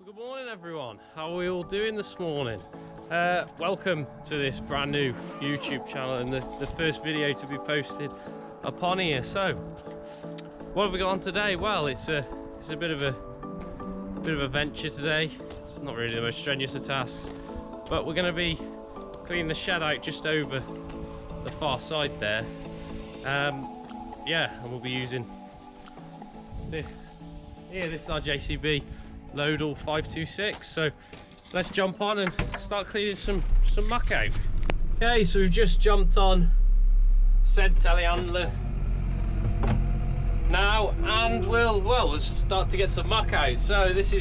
Good morning everyone, how are we all doing this morning? Welcome to this brand new YouTube channel and the first video to be posted upon here. So, what have we got on today? Well, it's a bit of a venture today. Not really the most strenuous of tasks, but we're going to be cleaning the shed out just over the far side there. Yeah, and we'll be using this. Yeah, this is our JCB Loadall 526, so let's jump on and start cleaning some muck out. Okay, so we've just jumped on said telehandler now, and we'll start to get some muck out. So this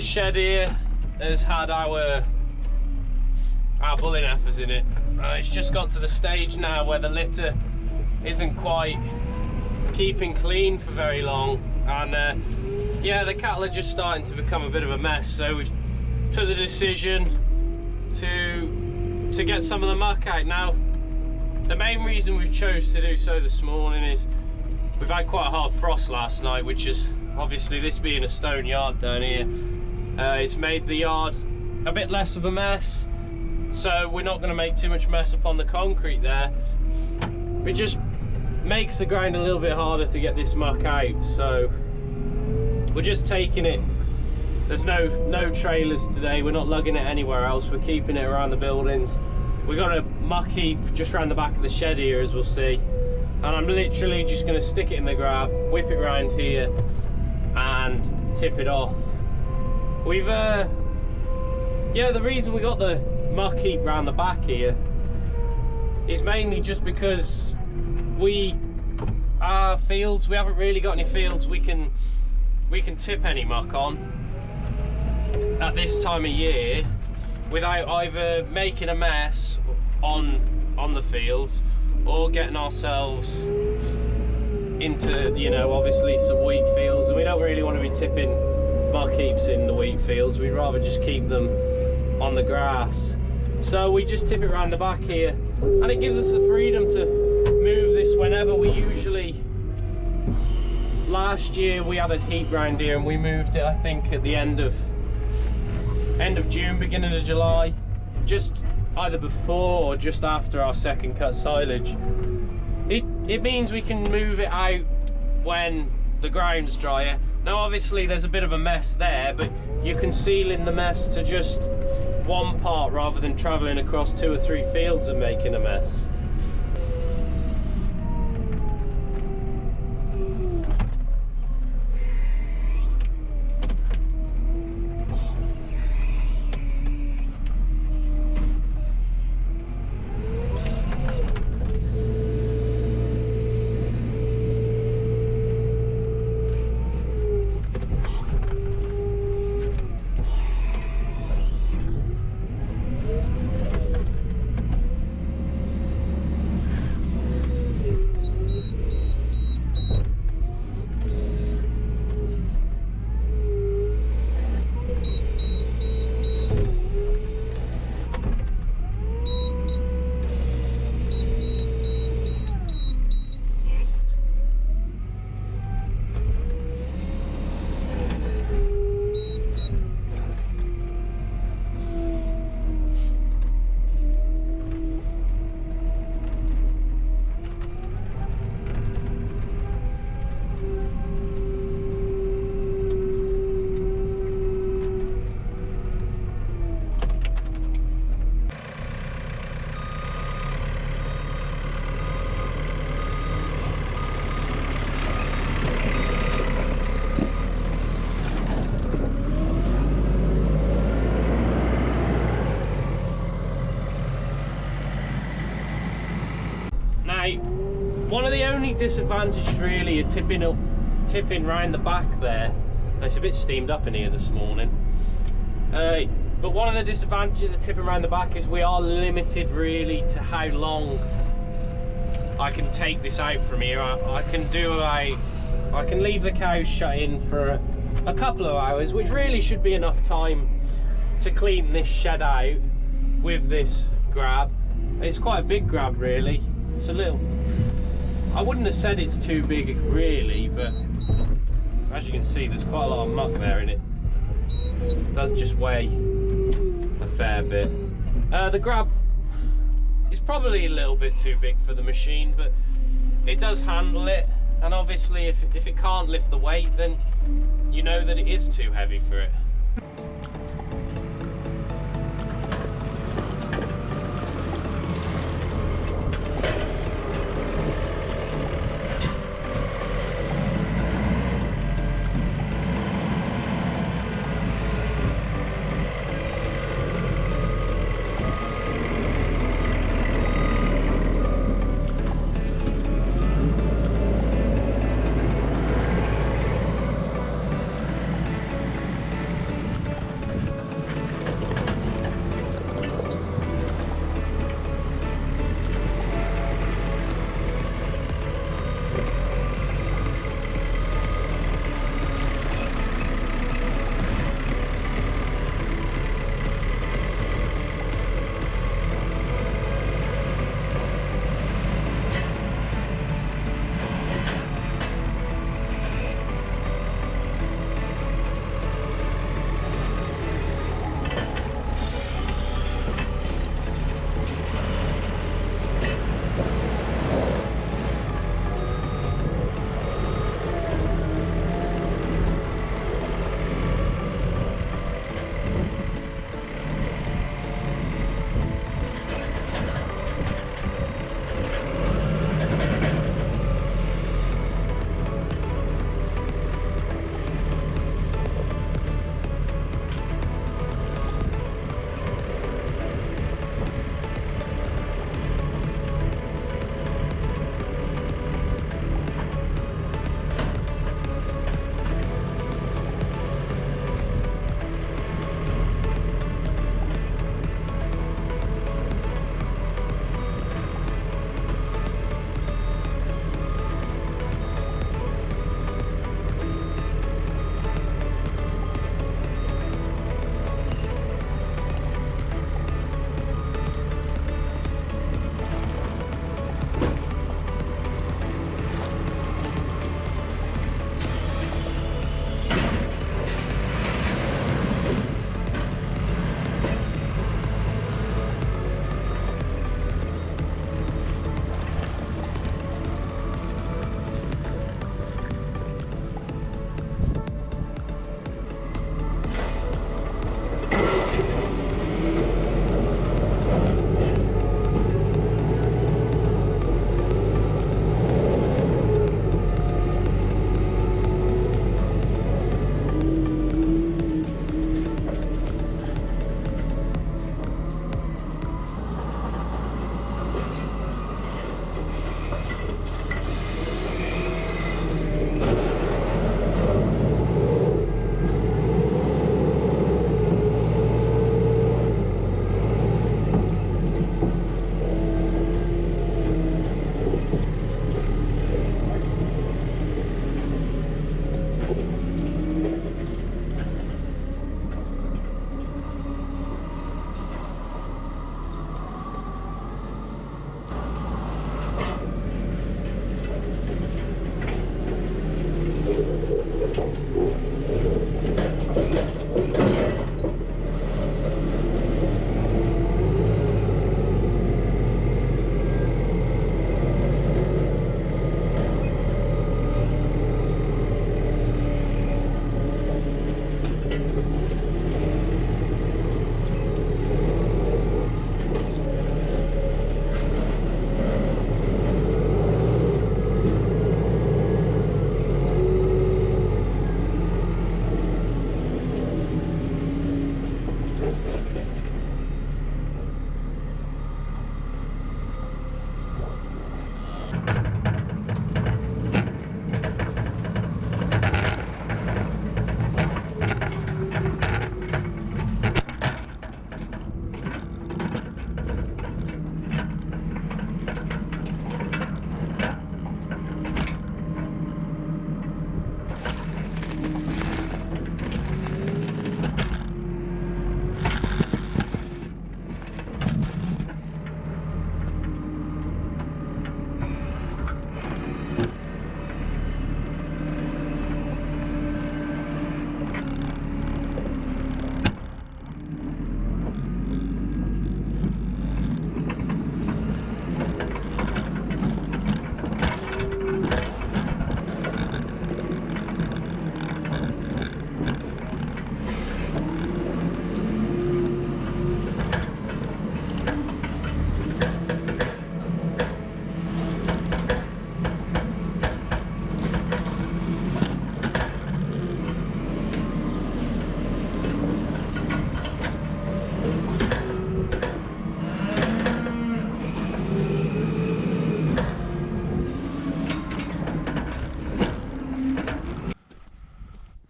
shed here has had our bulling heifers in it, and it's just got to the stage now where the litter isn't quite keeping clean for very long, and yeah, the cattle are just starting to become a bit of a mess. So we took the decision to get some of the muck out. Now, the main reason we've chose to do so this morning is we've had quite a hard frost last night, which is obviously, this being a stone yard down here, it's made the yard a bit less of a mess. So we're not going to make too much mess upon the concrete there. It just makes the ground a little bit harder to get this muck out. So we're just taking it. There's no trailers today. We're not lugging it anywhere else. We're keeping it around the buildings. We've got a muck heap just around the back of the shed here, as we'll see. And I'm literally just going to stick it in the grab, whip it around here, and tip it off. We've yeah, the reason we got the muck heap around the back here is mainly just because our fields, we haven't really got any fields we can tip any muck on at this time of year without either making a mess on the fields or getting ourselves into, you know, obviously some wheat fields, and we don't really want to be tipping muck heaps in the wheat fields. We'd rather just keep them on the grass. So we just tip it around the back here, and it gives us the freedom to move this whenever. We usually, last year we had a heap round here and we moved it, I think, at the end of June, beginning of July, just either before or just after our second cut silage. It means we can move it out when the ground's drier. Now obviously there's a bit of a mess there, but you can seal in the mess to just one part rather than travelling across 2 or 3 fields and making a mess. One of the only disadvantages really of tipping round the back there, it's a bit steamed up in here this morning, but one of the disadvantages of tipping around the back is we are limited really to how long I can take this out from here. I can leave the cows shut in for a couple of hours, which really should be enough time to clean this shed out with this grab. It's quite a big grab really. It's a little, I wouldn't have said it's too big really, but as you can see there's quite a lot of muck there in it. does just weigh a fair bit. The grab is probably a little bit too big for the machine, but it does handle it, and obviously if it can't lift the weight, then you know that it is too heavy for it.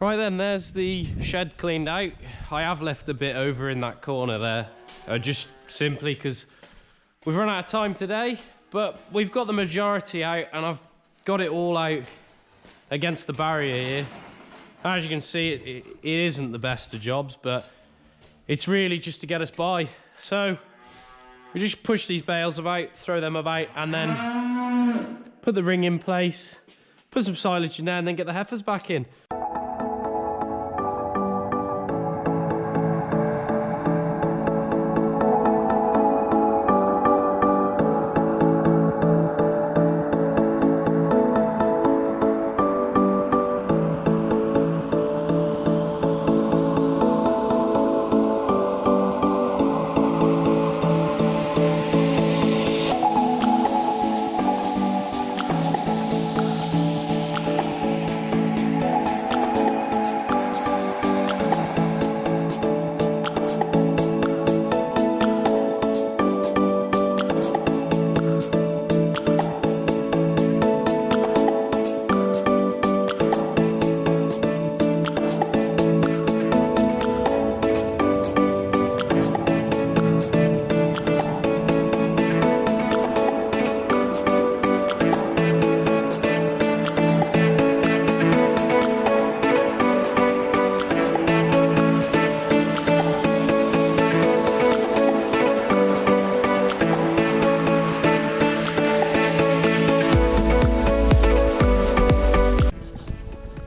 Right then, there's the shed cleaned out. I have left a bit over in that corner there, just simply because we've run out of time today, but we've got the majority out and I've got it all out against the barrier here. As you can see, it isn't the best of jobs, but it's really just to get us by. So we just push these bales about, throw them about, and then put the ring in place, put some silage in there, and then get the heifers back in.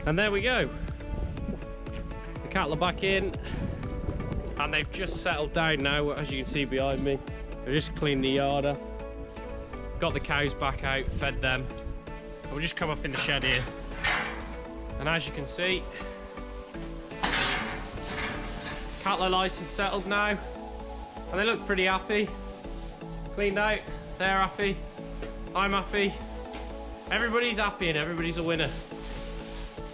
And there we go. The cattle are back in and they've just settled down now, as you can see behind me. I've just cleaned the yard up, got the cows back out, fed them. And we'll just come up in the shed here. And as you can see, cattle are nice and settled now. And they look pretty happy. Cleaned out, they're happy, I'm happy. Everybody's happy and everybody's a winner.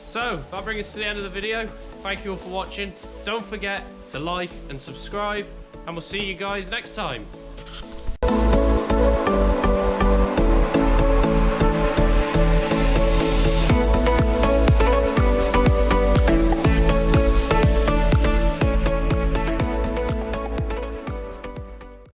So, that brings us to the end of the video. Thank you all for watching. Don't forget to like and subscribe, and we'll see you guys next time.